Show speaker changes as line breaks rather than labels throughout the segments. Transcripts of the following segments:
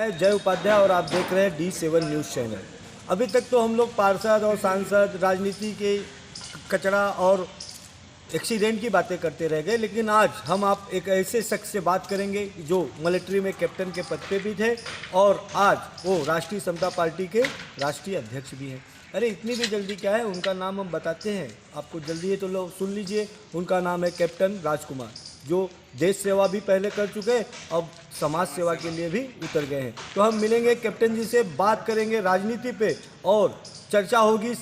मैं जय उपाध्याय और आप देख रहे हैं D7 न्यूज़ चैनल। अभी तक तो हम लोग पार्षद और सांसद, राजनीति के कचरा और एक्सीडेंट की बातें करते रह गए, लेकिन आज हम आप एक ऐसे शख्स से बात करेंगे जो मिलिट्री में कैप्टन के पद पे भी थे और आज वो राष्ट्रीय समता पार्टी के राष्ट्रीय अध्यक्ष भी हैं। अरे इतनी भी जल्दी क्या है, उनका नाम हम बताते हैं आपको। जल्दी है तो लो सुन लीजिए। उनका नाम है कैप्टन राजकुमार, जो देश सेवा भी पहले कर चुके हैं, अब समाज सेवा के लिए भी उतर गए हैं। तो हम मिलेंगे कैप्टन जी से, बात करेंगे राजनीति पे और चर्चा होगी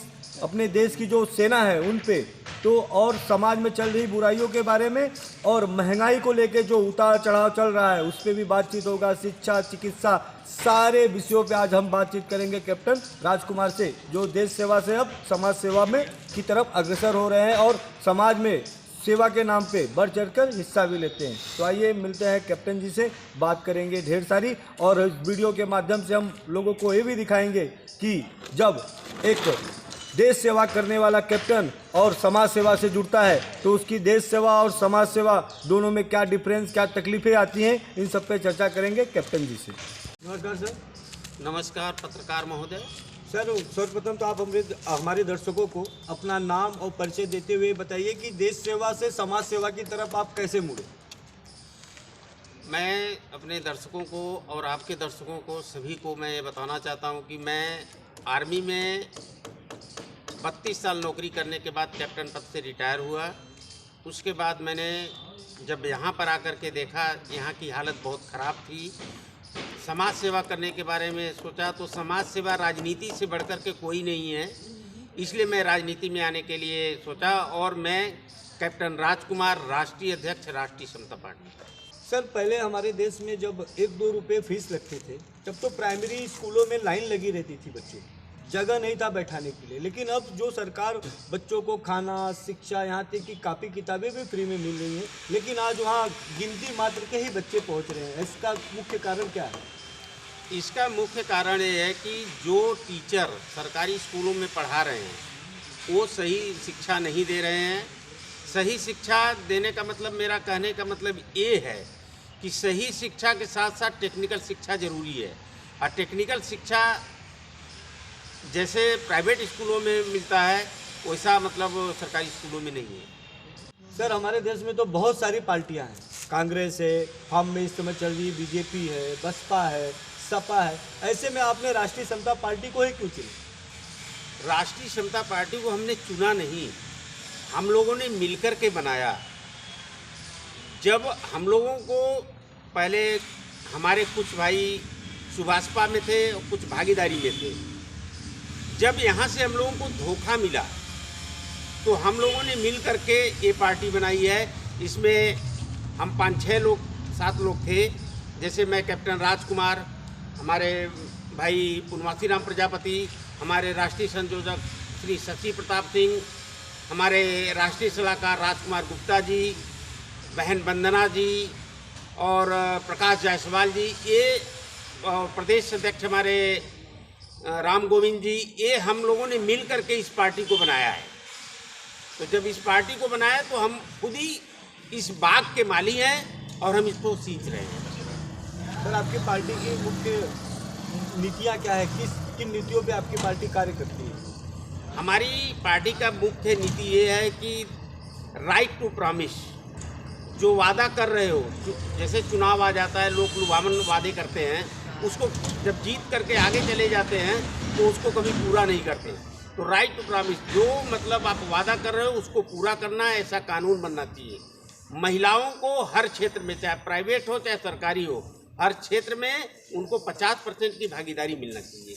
अपने देश की जो सेना है उन पे, तो और समाज में चल रही बुराइयों के बारे में और महंगाई को लेके जो उतार चढ़ाव चल रहा है उस पर भी बातचीत होगा। शिक्षा, चिकित्सा, सारे विषयों पे आज हम बातचीत करेंगे कैप्टन राजकुमार से, जो देश सेवा से अब समाज सेवा में की तरफ अग्रसर हो रहे हैं और समाज में सेवा के नाम पे बढ़ चढ़कर हिस्सा भी लेते हैं। तो आइए मिलते हैं कैप्टन जी से, बात करेंगे ढेर सारी, और इस वीडियो के माध्यम से हम लोगों को ये भी दिखाएंगे कि जब एक देश सेवा करने वाला कैप्टन और समाज सेवा से जुड़ता है तो उसकी देश सेवा और समाज सेवा दोनों में क्या डिफरेंस, क्या तकलीफें आती हैं, इन सब पे चर्चा करेंगे कैप्टन जी से। नमस्कार सर।
नमस्कार पत्रकार महोदय।
सर सर्वप्रथम तो आप हमारे दर्शकों को अपना नाम और परिचय देते हुए बताइए कि देश सेवा से समाज सेवा की तरफ आप कैसे मुड़े।
मैं अपने दर्शकों को और आपके दर्शकों को सभी को मैं ये बताना चाहता हूँ कि मैं आर्मी में 32 साल नौकरी करने के बाद कैप्टन पद से रिटायर हुआ। उसके बाद मैंने जब यहाँ पर आकर के देखा यहाँ की हालत बहुत ख़राब थी, समाज सेवा करने के बारे में सोचा तो समाज सेवा राजनीति से बढ़कर के कोई नहीं है, इसलिए मैं राजनीति में आने के लिए सोचा और मैं कैप्टन राजकुमार, राष्ट्रीय अध्यक्ष राष्ट्रीय समता पार्टी।
सर पहले हमारे देश में जब 1-2 रुपये फीस लगते थे तब तो प्राइमरी स्कूलों में लाइन लगी रहती थी, बच्चों जगह नहीं था बैठाने के लिए। लेकिन अब जो सरकार बच्चों को खाना, शिक्षा, यहाँ तक कि कापी किताबें भी फ्री में मिल रही हैं, लेकिन आज वहाँ गिनती मात्र के ही बच्चे पहुँच रहे हैं। इसका मुख्य कारण क्या है?
इसका मुख्य कारण ये है कि जो टीचर सरकारी स्कूलों में पढ़ा रहे हैं वो सही शिक्षा नहीं दे रहे हैं। सही शिक्षा देने का मतलब, मेरा कहने का मतलब ये है कि सही शिक्षा के साथ साथ टेक्निकल शिक्षा ज़रूरी है, और टेक्निकल शिक्षा जैसे प्राइवेट स्कूलों में मिलता है वैसा मतलब सरकारी स्कूलों में नहीं है।
सर हमारे देश में तो बहुत सारी पार्टियां हैं, कांग्रेस है, हम में इस समय चल रही बीजेपी है, बसपा है, सपा है। ऐसे में आपने राष्ट्रीय समता पार्टी को ही क्यों चुना?
राष्ट्रीय समता पार्टी को हमने चुना नहीं, हम लोगों ने मिलकर के बनाया। जब हम लोगों को पहले हमारे कुछ भाई सुभाषपा में थे और कुछ भागीदारी में थे, जब यहाँ से हम लोगों को धोखा मिला तो हम लोगों ने मिल करके ये पार्टी बनाई है। इसमें हम 5-6 लोग 7 लोग थे, जैसे मैं कैप्टन राजकुमार, हमारे भाई पुनवासी राम प्रजापति, हमारे राष्ट्रीय संयोजक श्री शशि प्रताप सिंह, हमारे राष्ट्रीय सलाहकार राजकुमार गुप्ता जी, बहन वंदना जी और प्रकाश जायसवाल जी, ये प्रदेश अध्यक्ष हमारे राम गोविंद जी, ये हम लोगों ने मिल करके इस पार्टी को बनाया है। तो जब इस पार्टी को बनाया तो हम खुद ही इस बाग के माली हैं और हम इसको सींच रहे हैं।
सर आपकी पार्टी की मुख्य नीतियाँ क्या है, किन नीतियों पे आपकी पार्टी कार्य करती है?
हमारी पार्टी का मुख्य नीति ये है कि राइट टू प्रॉमिस, जो वादा कर रहे हो, जैसे चुनाव आ जाता है, लोग लुभावन वादे करते हैं, उसको जब जीत करके आगे चले जाते हैं तो उसको कभी पूरा नहीं करते। तो राइट टू प्रॉमिस, जो मतलब आप वादा कर रहे हो उसको पूरा करना है, ऐसा कानून बनना चाहिए। महिलाओं को हर क्षेत्र में, चाहे प्राइवेट हो चाहे सरकारी हो, हर क्षेत्र में उनको 50% की भागीदारी मिलना चाहिए।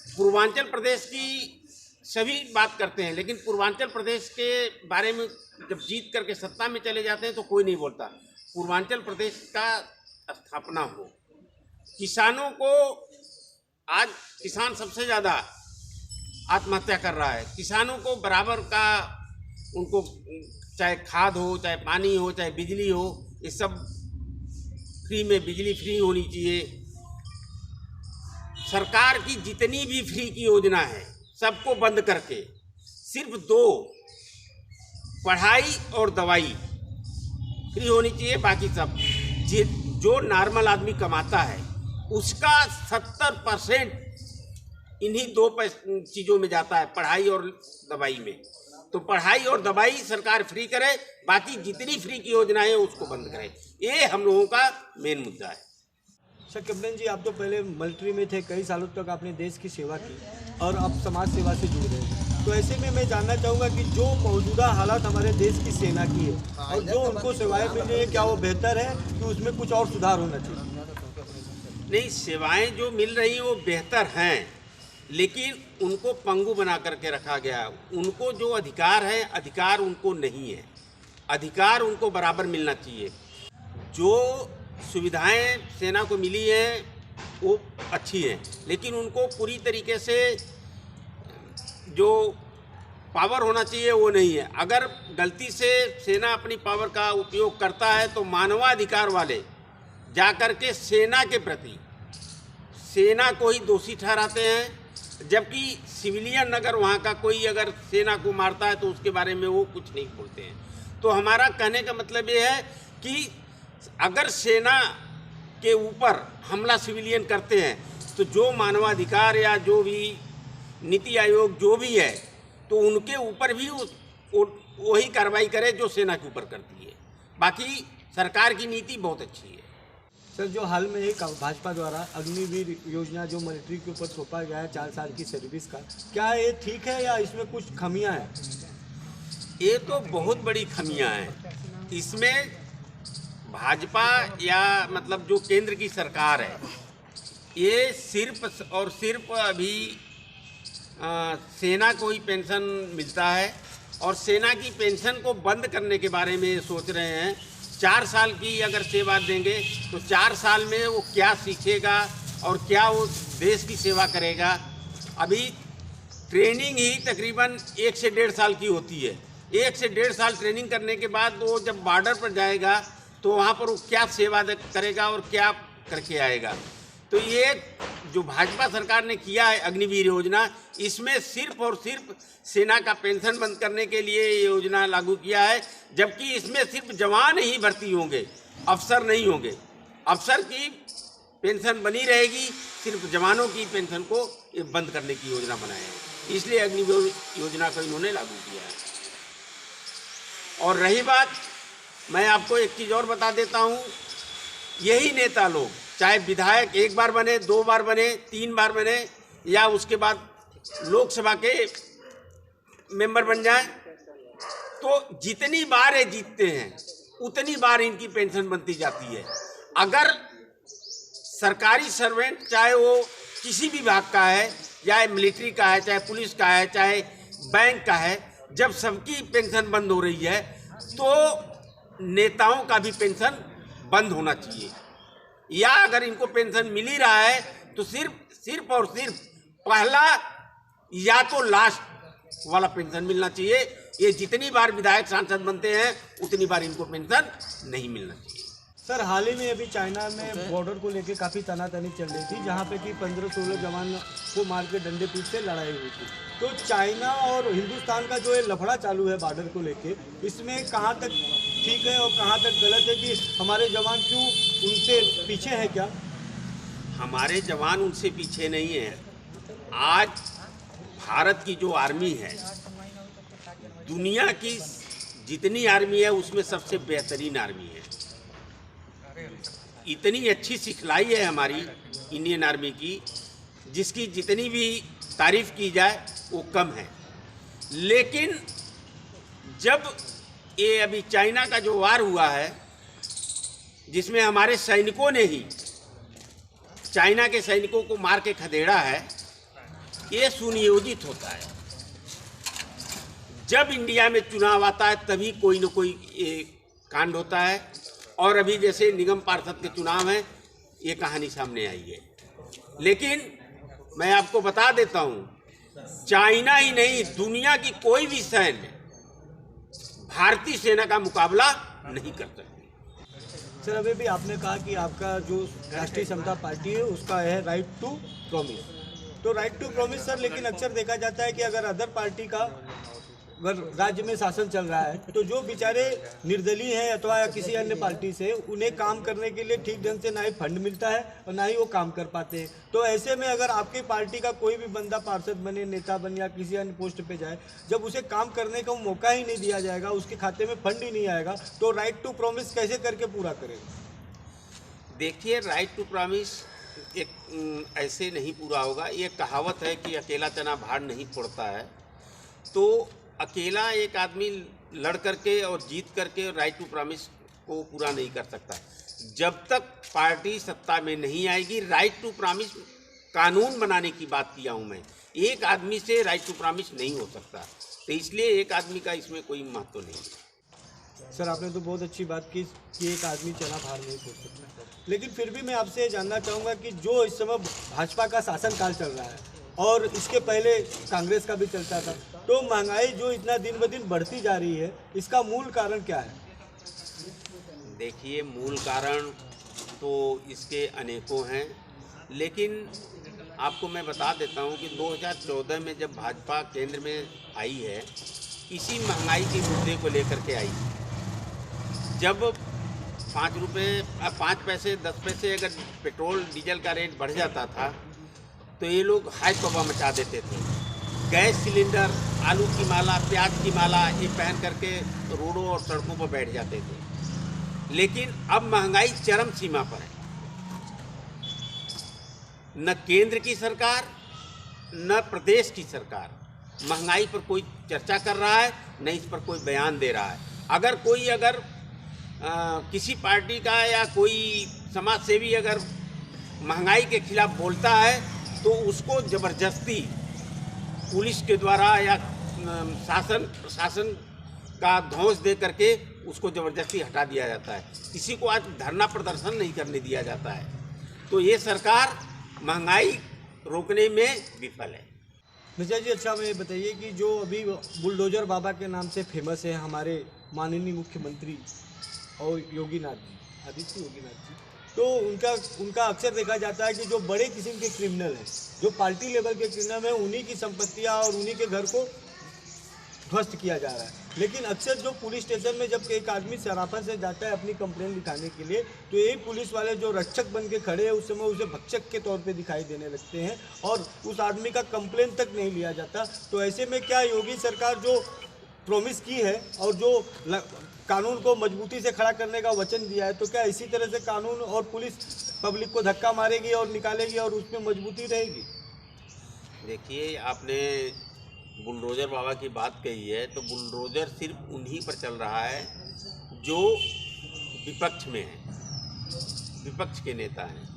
पूर्वांचल प्रदेश की सभी बात करते हैं, लेकिन पूर्वांचल प्रदेश के बारे में जब जीत करके सत्ता में चले जाते हैं तो कोई नहीं बोलता। पूर्वांचल प्रदेश का स्थापना हो, किसानों को, आज किसान सबसे ज़्यादा आत्महत्या कर रहा है, किसानों को बराबर का उनको चाहे खाद हो, चाहे पानी हो, चाहे बिजली हो, ये सब फ्री में, बिजली फ्री होनी चाहिए। सरकार की जितनी भी फ्री की योजना है सबको बंद करके सिर्फ 2, पढ़ाई और दवाई फ्री होनी चाहिए। बाकी सब जो नॉर्मल आदमी कमाता है उसका 70% इन्हीं दो चीज़ों में जाता है, पढ़ाई और दवाई में। तो पढ़ाई और दवाई सरकार फ्री करे, बाकी जितनी फ्री की योजनाएं हैं उसको बंद करे। ये हम लोगों का मेन मुद्दा है।
सर कैप्टन जी, आप तो पहले मिलिट्री में थे, कई सालों तक आपने देश की सेवा की और अब समाज सेवा से जुड़ रहे हैं। तो ऐसे में मैं जानना चाहूँगा कि जो मौजूदा हालात हमारे देश की सेना की है और जो उनको सेवाएं मिल रही है, क्या वो बेहतर है कि उसमें कुछ और सुधार होना चाहिए?
नहीं, सेवाएं जो मिल रही हैं वो बेहतर हैं, लेकिन उनको पंगु बना करके रखा गया। उनको जो अधिकार है, अधिकार उनको नहीं है। अधिकार उनको बराबर मिलना चाहिए। जो सुविधाएं सेना को मिली हैं वो अच्छी हैं, लेकिन उनको पूरी तरीके से जो पावर होना चाहिए वो नहीं है। अगर गलती से सेना अपनी पावर का उपयोग करता है तो मानवाधिकार वाले जाकर के सेना के प्रति सेना को ही दोषी ठहराते हैं, जबकि सिविलियन अगर वहाँ का कोई अगर सेना को मारता है तो उसके बारे में वो कुछ नहीं बोलते हैं। तो हमारा कहने का मतलब ये है कि अगर सेना के ऊपर हमला सिविलियन करते हैं तो जो मानवाधिकार या जो भी नीति आयोग जो भी है तो उनके ऊपर भी वही कार्रवाई करे जो सेना के ऊपर करती है। बाकी सरकार की नीति बहुत अच्छी है।
सर, जो हाल में एक भाजपा द्वारा अग्निवीर योजना जो मिलिट्री के ऊपर थोपा गया है 4 साल की सर्विस का, क्या ये ठीक है या इसमें कुछ खामियां हैं?
ये तो बहुत बड़ी खामियां हैं। इसमें भाजपा या मतलब जो केंद्र की सरकार है, ये सिर्फ और सिर्फ अभी सेना को ही पेंशन मिलता है और सेना की पेंशन को बंद करने के बारे में सोच रहे हैं। 4 साल की अगर सेवा देंगे तो 4 साल में वो क्या सीखेगा और क्या वो देश की सेवा करेगा। अभी ट्रेनिंग ही तकरीबन 1 से 1.5 साल की होती है। 1 से 1.5 साल ट्रेनिंग करने के बाद वो जब बॉर्डर पर जाएगा तो वहाँ पर वो क्या सेवा करेगा और क्या करके आएगा। तो ये जो भाजपा सरकार ने किया है अग्निवीर योजना, इसमें सिर्फ और सिर्फ सेना का पेंशन बंद करने के लिए ये योजना लागू किया है, जबकि इसमें सिर्फ जवान ही भर्ती होंगे, अफसर नहीं होंगे। अफसर की पेंशन बनी रहेगी, सिर्फ जवानों की पेंशन को ये बंद करने की योजना बनाई है। इसलिए अग्निवीर योजना को इन्होंने लागू किया है। और रही बात, मैं आपको एक चीज़ और बता देता हूँ, यही नेता लोग चाहे विधायक 1 बार बने, 2 बार बने, 3 बार बने या उसके बाद लोकसभा के मेंबर बन जाए, तो जितनी बार ये जीतते हैं उतनी बार इनकी पेंशन बनती जाती है। अगर सरकारी सर्वेंट चाहे वो किसी भी विभाग का है, चाहे मिलिट्री का है, चाहे पुलिस का है, चाहे बैंक का है, जब सबकी पेंशन बंद हो रही है तो नेताओं का भी पेंशन बंद होना चाहिए। या अगर इनको पेंशन मिल ही रहा है तो सिर्फ और सिर्फ पहला या तो लास्ट वाला पेंशन मिलना चाहिए। ये जितनी बार विधायक सांसद बनते हैं उतनी बार इनको पेंशन नहीं मिलना चाहिए।
सर, हाल ही में अभी चाइना में बॉर्डर को लेकर काफ़ी तनातनी चल रही थी, जहाँ पे कि 15-16 जवान को मार के डंडे पीट से लड़ाई हुई थी। तो चाइना और हिंदुस्तान का जो ये लफड़ा चालू है बॉर्डर को लेके, इसमें कहाँ तक ठीक है और कहाँ तक गलत है कि हमारे जवान क्यों उनसे पीछे है? क्या
हमारे जवान उनसे पीछे नहीं है। आज भारत की जो आर्मी है, दुनिया की जितनी आर्मी है उसमें सबसे बेहतरीन आर्मी है। इतनी अच्छी सिखलाई है हमारी इंडियन आर्मी की, जिसकी जितनी भी तारीफ की जाए वो कम है। लेकिन जब ये अभी चाइना का जो वार हुआ है, जिसमें हमारे सैनिकों ने ही चाइना के सैनिकों को मार के खदेड़ा है, ये सुनियोजित होता है। जब इंडिया में चुनाव आता है तभी कोई न कोई ये कांड होता है। और अभी जैसे निगम पार्षद के चुनाव हैं, ये कहानी सामने आई है। लेकिन मैं आपको बता देता हूँ, चाइना ही नहीं, दुनिया की कोई भी सैन्य भारतीय सेना का मुकाबला नहीं कर सकती।
सर, अभी भी आपने कहा कि आपका जो राष्ट्रीय समता पार्टी है उसका है राइट टू प्रॉमिस। तो राइट टू प्रॉमिस सर, लेकिन अक्सर देखा जाता है कि अगर अदर पार्टी का अगर राज्य में शासन चल रहा है तो जो बेचारे निर्दलीय हैं अथवा किसी अन्य पार्टी से, उन्हें काम करने के लिए ठीक ढंग से ना ही फंड मिलता है और ना ही वो काम कर पाते हैं। तो ऐसे में अगर आपकी पार्टी का कोई भी बंदा पार्षद बने, नेता बने या किसी अन्य पोस्ट पे जाए, जब उसे काम करने का मौका ही नहीं दिया जाएगा, उसके खाते में फंड ही नहीं आएगा, तो राइट टू प्रॉमिस कैसे करके पूरा करेगा?
देखिए, राइट टू प्रॉमिस एक ऐसे नहीं पूरा होगा। ये कहावत है कि अकेला चना भार नहीं फोड़ता है। तो अकेला एक आदमी लड़ करके और जीत करके राइट टू प्रॉमिस को पूरा नहीं कर सकता। जब तक पार्टी सत्ता में नहीं आएगी, राइट टू प्रॉमिस कानून बनाने की बात किया हूँ मैं। एक आदमी से राइट टू प्रॉमिस नहीं हो सकता, तो इसलिए एक आदमी का इसमें कोई महत्व नहीं है।
सर, आपने तो बहुत अच्छी बात की कि एक आदमी चना भार नहीं फोड़ सकता, लेकिन फिर भी मैं आपसे जानना चाहूँगा कि जो इस समय भाजपा का शासनकाल चल रहा है और इसके पहले कांग्रेस का भी चलता था, तो महंगाई जो इतना दिन ब दिन बढ़ती जा रही है, इसका मूल कारण क्या है?
देखिए, मूल कारण तो इसके अनेकों हैं, लेकिन आपको मैं बता देता हूं कि 2014 में जब भाजपा केंद्र में आई है, इसी महंगाई के मुद्दे को लेकर के आई। जब 5 पैसे 10 पैसे अगर पेट्रोल डीजल का रेट बढ़ जाता था तो ये लोग हाई तौबा मचा देते थे। गैस सिलेंडर, आलू की माला, प्याज की माला ये पहन करके रोडों और सड़कों पर बैठ जाते थे। लेकिन अब महंगाई चरम सीमा पर है। न केंद्र की सरकार न प्रदेश की सरकार महंगाई पर कोई चर्चा कर रहा है, न इस पर कोई बयान दे रहा है। अगर कोई किसी पार्टी का या कोई समाज सेवी अगर महंगाई के खिलाफ बोलता है तो उसको ज़बरदस्ती पुलिस के द्वारा या शासन का धौंस दे करके उसको ज़बरदस्ती हटा दिया जाता है। किसी को आज धरना प्रदर्शन नहीं करने दिया जाता है। तो ये सरकार महंगाई रोकने में विफल है।
मिश्रा जी, अच्छा मैं ये बताइए कि जो अभी बुलडोजर बाबा के नाम से फेमस है हमारे माननीय मुख्यमंत्री और आदित्य योगीनाथ जी, तो उनका अक्सर देखा जाता है कि जो बड़े किस्म के क्रिमिनल हैं, जो पार्टी लेवल के क्रिमिनल हैं, उन्हीं की संपत्तियां और उन्हीं के घर को ध्वस्त किया जा रहा है। लेकिन अक्सर जो पुलिस स्टेशन में जब एक आदमी सराफा से जाता है अपनी कंप्लेंट लिखाने के लिए, तो यही पुलिस वाले जो रक्षक बन के खड़े हैं उस समय उसे भक्षक के तौर पे दिखाई देने लगते हैं और उस आदमी का कंप्लेंट तक नहीं लिया जाता। तो ऐसे में क्या योगी सरकार जो प्रॉमिस की है और जो कानून को मजबूती से खड़ा करने का वचन दिया है, तो क्या इसी तरह से कानून और पुलिस पब्लिक को धक्का मारेगी और निकालेगी और उसमें मजबूती रहेगी?
देखिए, आपने बुलडोजर बाबा की बात कही है, तो बुलडोजर सिर्फ उन्हीं पर चल रहा है जो विपक्ष में है, विपक्ष के नेता हैं,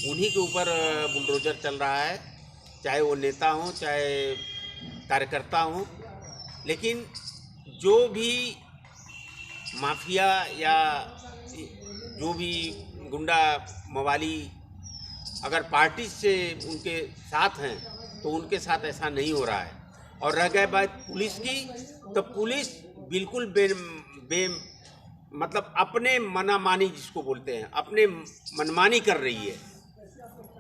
उन्हीं के ऊपर बुलडोजर चल रहा है, चाहे वो नेता हों चाहे कार्यकर्ता हों। लेकिन जो भी माफिया या जो भी गुंडा मवाली अगर पार्टी से उनके साथ हैं तो उनके साथ ऐसा नहीं हो रहा है। और रह गए बात पुलिस की, तो पुलिस बिल्कुल मतलब अपने मनामानी जिसको बोलते हैं, अपने मनमानी कर रही है,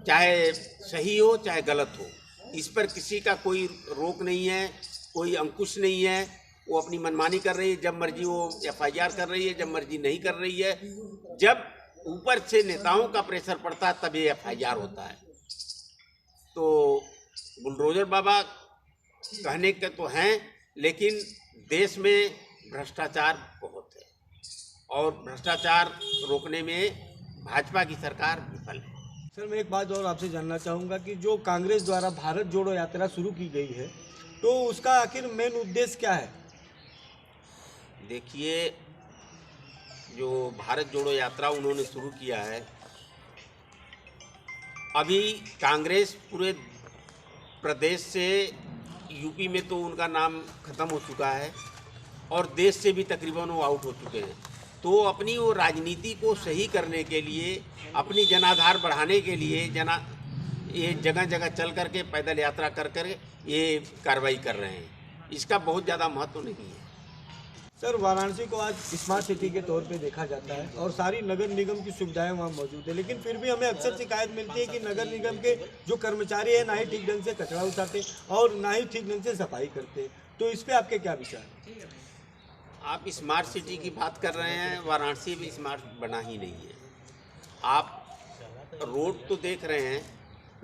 चाहे सही हो चाहे गलत हो। इस पर किसी का कोई रोक नहीं है, कोई अंकुश नहीं है। वो अपनी मनमानी कर रही है, जब मर्जी वो FIR कर रही है, जब मर्जी नहीं कर रही है। जब ऊपर से नेताओं का प्रेशर पड़ता है तब ये FIR होता है। तो बुलडोजर बाबा कहने के तो हैं, लेकिन देश में भ्रष्टाचार बहुत है और भ्रष्टाचार रोकने में भाजपा की सरकार विफल है।
सर, मैं एक बात और आपसे जानना चाहूँगा कि जो कांग्रेस द्वारा भारत जोड़ो यात्रा शुरू की गई है, तो उसका आखिर मेन उद्देश्य क्या है?
देखिए, जो भारत जोड़ो यात्रा उन्होंने शुरू किया है, अभी कांग्रेस पूरे प्रदेश से यूपी में तो उनका नाम खत्म हो चुका है और देश से भी तकरीबन वो आउट हो चुके हैं। तो अपनी वो राजनीति को सही करने के लिए, अपनी जनाधार बढ़ाने के लिए ये जगह जगह चल करके पैदल यात्रा कर कर ये कार्रवाई कर रहे हैं। इसका बहुत ज़्यादा महत्व नहीं है।
सर, वाराणसी को आज स्मार्ट सिटी के तौर पे देखा जाता है और सारी नगर निगम की सुविधाएं वहाँ मौजूद है, लेकिन फिर भी हमें अक्सर शिकायत मिलती है कि नगर निगम के जो कर्मचारी हैं ना ही ठीक ढंग से कचरा उठाते और ना ही ठीक ढंग से सफाई करते। तो इस पे आपके क्या विचार हैं?
आप स्मार्ट सिटी की बात कर रहे हैं, वाराणसी भी स्मार्ट बना ही नहीं है। आप रोड तो देख रहे हैं,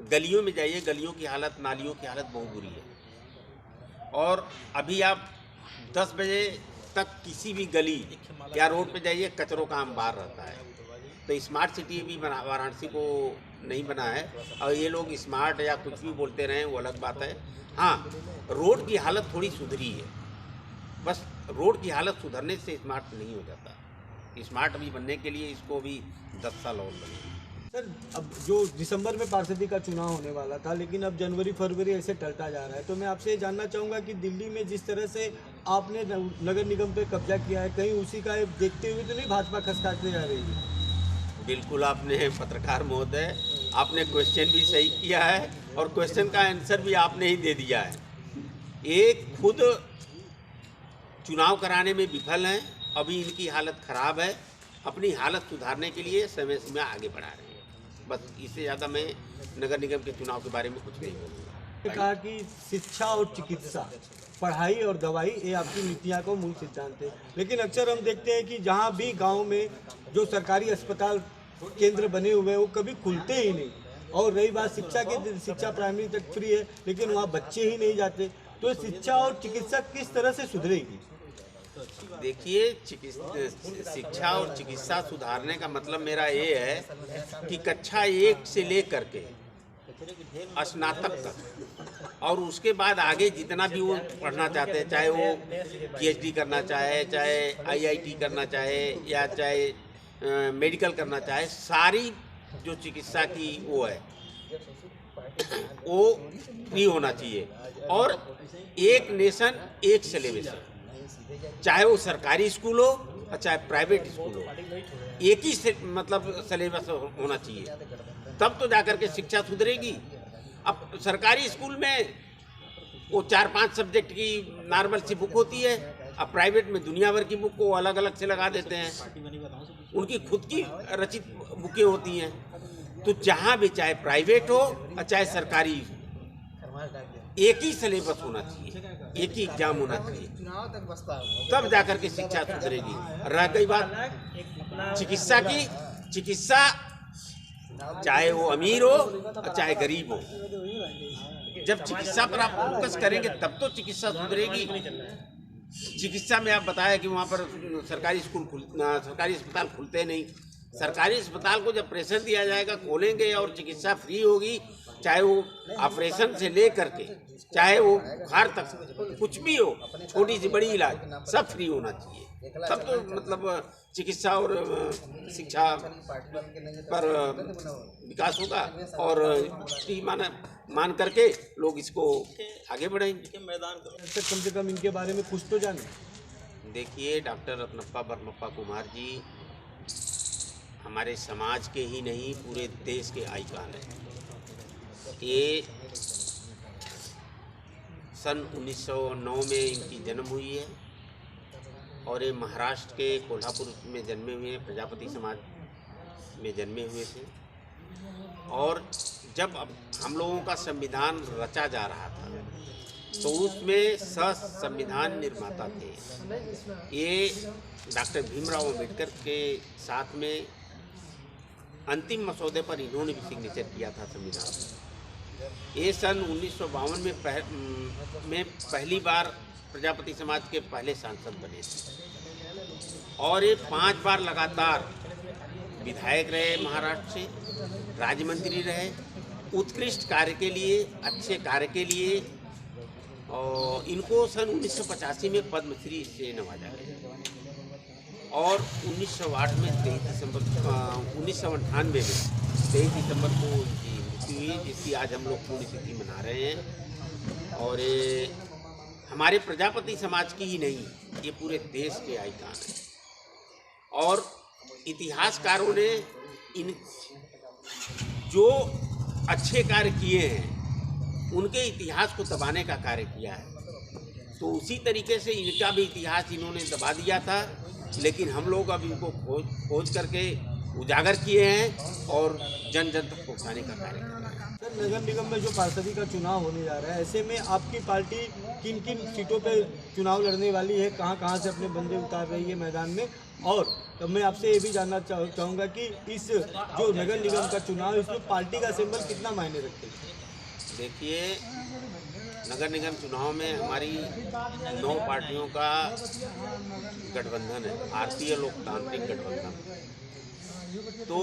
गलियों में जाइए, गलियों की हालत, नालियों की हालत बहुत बुरी है। और अभी आप 10 बजे तक किसी भी गली या रोड पे जाइए, कचरों का अंबार रहता है। तो स्मार्ट सिटी भी वाराणसी को नहीं बना है। और ये लोग स्मार्ट या कुछ भी बोलते रहें, वो अलग बात है। हाँ, रोड की हालत थोड़ी सुधरी है, बस रोड की हालत सुधरने से स्मार्ट नहीं हो जाता। स्मार्ट अभी बनने के लिए इसको भी 10 साल और लगेंगे।
सर, अब जो दिसंबर में पार्षदी का चुनाव होने वाला था, लेकिन अब जनवरी फरवरी ऐसे टलता जा रहा है, तो मैं आपसे ये जानना चाहूँगा कि दिल्ली में जिस तरह से आपने नगर निगम पे कब्जा किया है, कहीं उसी का देखते हुए तो नहीं भाजपा खसकाते जा रही है?
बिल्कुल, आपने पत्रकार महोदय, आपने क्वेश्चन भी सही किया है और क्वेश्चन का आंसर भी आपने ही दे दिया है। एक खुद चुनाव कराने में विफल हैं, अभी इनकी हालत खराब है, अपनी हालत सुधारने के लिए समय समय आगे बढ़ा रहे हैं। बस इससे ज़्यादा मैं नगर निगम के चुनाव के बारे में कुछ नहीं बोलूँगा।
कहा कि शिक्षा और चिकित्सा, पढ़ाई और दवाई, ये आपकी नीतियाँ को मूल सिद्धांत है। लेकिन अक्सर हम देखते हैं कि जहाँ भी गांव में जो सरकारी अस्पताल केंद्र बने हुए हैं वो कभी खुलते ही नहीं। और रही बात शिक्षा की, शिक्षा प्राइमरी तक फ्री है, लेकिन वहाँ बच्चे ही नहीं जाते। तो शिक्षा और चिकित्सा किस तरह से सुधरेगी?
देखिए, शिक्षा और चिकित्सा सुधारने का मतलब मेरा ये है कि कक्षा 1 से लेकर के स्नातक तक, और उसके बाद आगे जितना भी वो पढ़ना चाहते हैं, चाहे वो PhD करना चाहे, चाहे IIT करना चाहे, या चाहे मेडिकल करना चाहे, सारी जो चिकित्सा की वो है वो फ्री होना चाहिए। और एक नेशन एक सिलेबस, चाहे वो सरकारी स्कूल हो और चाहे प्राइवेट स्कूल हो, एक ही से मतलब सिलेबस होना चाहिए, तब तो जाकर के शिक्षा सुधरेगी। अब सरकारी स्कूल में वो 4-5 सब्जेक्ट की नॉर्मल सी बुक होती है, अब प्राइवेट में दुनिया भर की बुक को अलग अलग से लगा देते हैं, उनकी खुद की रचित बुकें होती हैं। तो जहाँ भी, चाहे प्राइवेट हो और चाहे सरकारी, एक ही सिलेबस होना चाहिए, एक ही एग्जाम होना चाहिए, तब जाकर के शिक्षा सुधरेगी। रह गई बात चिकित्सा की, चिकित्सा चाहे वो अमीर हो और चाहे गरीब हो, जब चिकित्सा पर आप फोकस करेंगे तब तो चिकित्सा सुधरेगी। चिकित्सा में आप बताया कि वहाँ पर सरकारी अस्पताल खुलते नहीं। सरकारी अस्पताल को जब प्रेशर दिया जाएगा, खोलेंगे और चिकित्सा फ्री होगी, चाहे वो ऑपरेशन से ले करके, चाहे वो बुखार तक, कुछ भी हो, छोटी सी बड़ी इलाज सब फ्री होना चाहिए, तब तो मतलब चिकित्सा और शिक्षा पर विकास होगा और फ्री मान करके लोग इसको आगे बढ़ाएंगे।
कम से कम इनके बारे में कुछ तो जाने।
देखिए, डॉक्टर रत्नप्पा बरनप्पा कुमार जी हमारे समाज के ही नहीं, पूरे देश के आइकॉन हैं। ये सन 1909 में इनकी जन्म हुई है और ये महाराष्ट्र के कोल्हापुर में जन्मे हुए हैं, प्रजापति समाज में जन्मे हुए थे। और जब अब हम लोगों का संविधान रचा जा रहा था तो उसमें संविधान निर्माता थे। ये डॉक्टर भीमराव अम्बेडकर के साथ में अंतिम मसौदे पर इन्होंने भी सिग्नेचर किया था संविधान। ये सन 1952 में पहली बार प्रजापति समाज के पहले सांसद बने थे और ये 5 बार लगातार विधायक रहे, महाराष्ट्र से राज्य मंत्री रहे, उत्कृष्ट कार्य के लिए, अच्छे कार्य के लिए। और इनको सन 1985 में पद्मश्री से नवाजा गया और 1908 में 23 दिसंबर 1998 में 23 दिसंबर को इनकी मृत्यु हुई, जिसकी आज हम लोग पुण्यतिथि मना रहे हैं। और ये हमारे प्रजापति समाज की ही नहीं, ये पूरे देश के आइकॉन हैं। और इतिहासकारों ने इन जो अच्छे कार्य किए हैं उनके इतिहास को दबाने का कार्य किया है, तो उसी तरीके से इनका भी इतिहास इन्होंने दबा दिया था, लेकिन हम लोग अब इनको खोज करके उजागर किए हैं और जन जन तक पहुँचाने का कार्य कर रहे हैं।
सर, नगर निगम में जो पार्षदी का चुनाव होने जा रहा है, ऐसे में आपकी पार्टी किन किन सीटों पे चुनाव लड़ने वाली है, कहाँ कहाँ से अपने बंदे उतार रही है मैदान में। और तो मैं आपसे ये भी जानना चाहूँगा कि इस जो नगर निगम का चुनाव है इसमें पार्टी का सिंबल कितना मायने रखते हैं?
देखिए, नगर निगम चुनाव में हमारी 9 पार्टियों का गठबंधन है, भारतीय लोकतांत्रिक गठबंधन। तो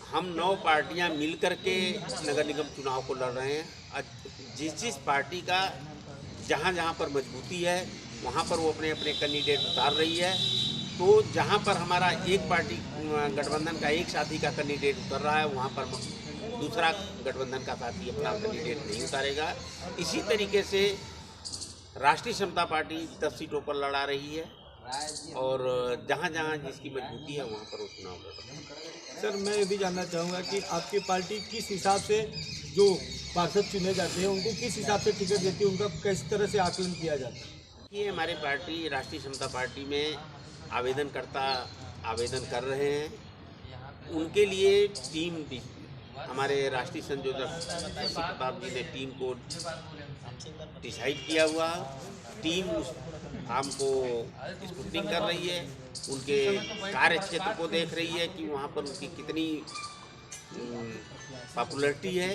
हम 9 पार्टियां मिलकर के नगर निगम चुनाव को लड़ रहे हैं। जिस पार्टी का जहां जहां पर मजबूती है वहां पर वो अपने अपने कैंडिडेट उतार रही है। तो जहां पर हमारा एक पार्टी गठबंधन का एक साथी का कैंडिडेट उतर रहा है वहां पर दूसरा गठबंधन का साथी अपना कैंडिडेट नहीं उतारेगा। इसी तरीके से राष्ट्रीय समता पार्टी 10 सीटों पर लड़ा रही है और जहां जहां जिसकी मजबूती है वहां पर वो चुनाव लड़ रही है।
सर, मैं ये भी जानना चाहूँगा कि आपकी पार्टी किस हिसाब से जो पार्षद चुने जाते हैं उनको किस हिसाब से टिकट देती है, उनका किस तरह से आकलन किया जाता है?
ये हमारी पार्टी राष्ट्रीय समता पार्टी में आवेदनकर्ता आवेदन कर रहे हैं। उनके लिए टीम भी हमारे राष्ट्रीय संयोजक शशि प्रताप जी ने टीम को डिसाइड किया हुआ। टीम उस काम को स्क्रूटनिंग कर रही है, उनके कार्य क्षेत्र को देख रही है कि वहाँ पर उनकी कितनी पॉपुलैरिटी है,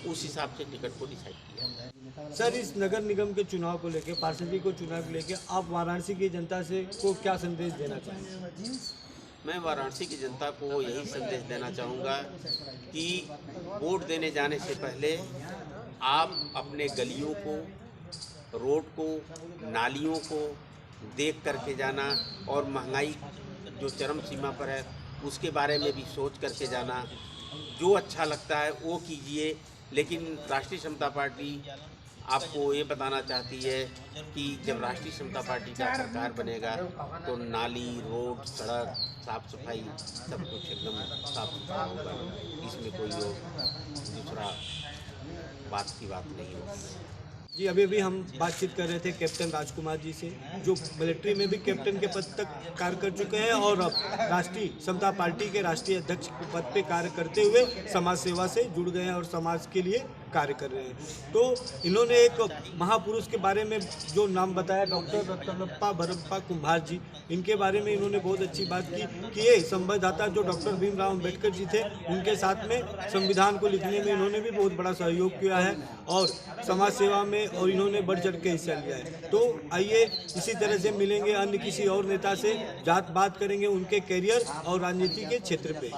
उस हिसाब से टिकट को डिसाइड किया।
सर, इस नगर निगम के चुनाव को लेकर, पार्षदी को चुनाव को लेकर आप वाराणसी की जनता से को क्या संदेश देना चाहेंगे?
मैं वाराणसी की जनता को यही संदेश देना चाहूँगा कि वोट देने जाने से पहले आप अपने गलियों को, रोड को, नालियों को देख करके जाना और महंगाई जो चरम सीमा पर है उसके बारे में भी सोच करके जाना। जो अच्छा लगता है वो कीजिए, लेकिन राष्ट्रीय समता पार्टी आपको ये बताना चाहती है कि जब राष्ट्रीय समता पार्टी का सरकार बनेगा तो नाली, रोड, सड़क, साफ सफाई सब कुछ एकदम साफ सुथरा होगा। इसमें कोई दूसरा बात की बात नहीं होगी।
जी, अभी हम बातचीत कर रहे थे कैप्टन राजकुमार जी से, जो मिलिट्री में भी कैप्टन के पद तक कार्य कर चुके हैं और अब राष्ट्रीय समता पार्टी के राष्ट्रीय अध्यक्ष के पद पे कार्य करते हुए समाज सेवा से जुड़ गए हैं और समाज के लिए कार्य कर रहे हैं। तो इन्होंने एक महापुरुष के बारे में जो नाम बताया, डॉक्टर रत्नप्पा भरप्पा कुम्भार जी, इनके बारे में इन्होंने बहुत अच्छी बात की कि ये संविधाता जो डॉक्टर भीमराव अम्बेडकर जी थे उनके साथ में संविधान को लिखने में इन्होंने भी बहुत बड़ा सहयोग किया है और समाज सेवा में और इन्होंने बढ़ चढ़ के हिस्सा लिया है। तो आइए इसी तरह से मिलेंगे अन्य किसी और नेता से, बात करेंगे उनके करियर और राजनीति के क्षेत्र पे।